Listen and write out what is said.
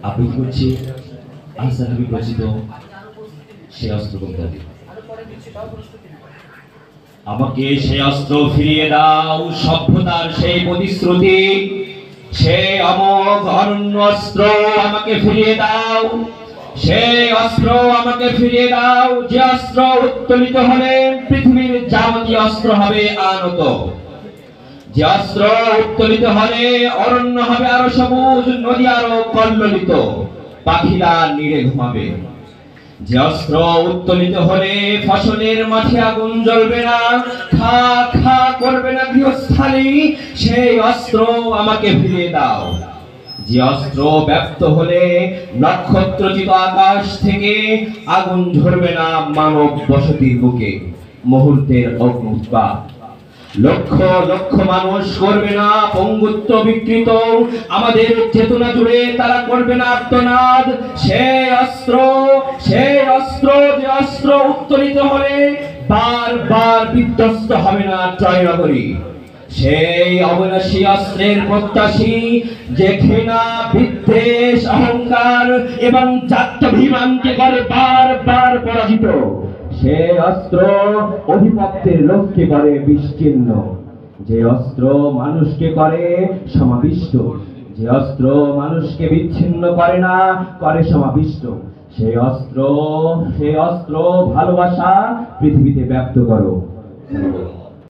আবৃত্তি করছি আহসান হাবিব রচিত সে অস্ত্র কবিতা। আমাকে সে অস্ত্র ফিরিয়ে দাও, সভ্যতার সেই প্রতিশ্রুতি, সে অমোঘ অনন্য অস্ত্র আমাকে ফিরিয়ে দাও। সেই অস্ত্র আমাকে ফিরিয়ে দাও, যে অস্ত্র উত্তোলিত হলে পৃথিবীর যাবতীয় অস্ত্র হবে আনত। যে অস্ত্র উত্তোলিত হলে অরণ্য হবে আরো সবুজ, নদী আরো কল্লোলিত, পাখিরা নীড়ে ঘুমাবে। যে অস্ত্র উত্তোলিত হলে ফসলের মাঠে আগুন জ্বলবে না, খা খা করবে না গৃহস্থালী, সেই অস্ত্র আমাকে ফিরিয়ে দাও। যে অস্ত্র ব্যপ্ত হলে নক্ষত্রচিত আকাশ থেকে আগুন ঝরবে না মানব বসতির বুকে, মুহূর্তের অগ্নুৎপাত। লক্ষ লক্ষ মানুষ করবে না পঙ্গুত্ব বিকৃত, আমাদের চেতনা জুড়ে তারা করবে না আর্তনাদ। সেই অস্ত্র যে অস্ত্র উত্তোলিত হলে বারবার বিধ্বস্ত হবে না ট্রয়নগরী। সেই অবিনাশী অস্ত্রের প্রত্যাশী, যে ঘৃণা, বিদ্বেষ, অহংকার এবং জাত্যাভিমানকে করে বারবার পরাজিত। সে অস্ত্র অধিপত্যের লোককে করে বিচ্ছিন্ন, যে অস্ত্র মানুষকে করে সমাবিষ্ট। যে অস্ত্র মানুষকে বিচ্ছিন্ন করে না, করে সমাবিষ্ট। সেই অস্ত্র ভালোবাসা পৃথিবীতে ব্যক্ত করো।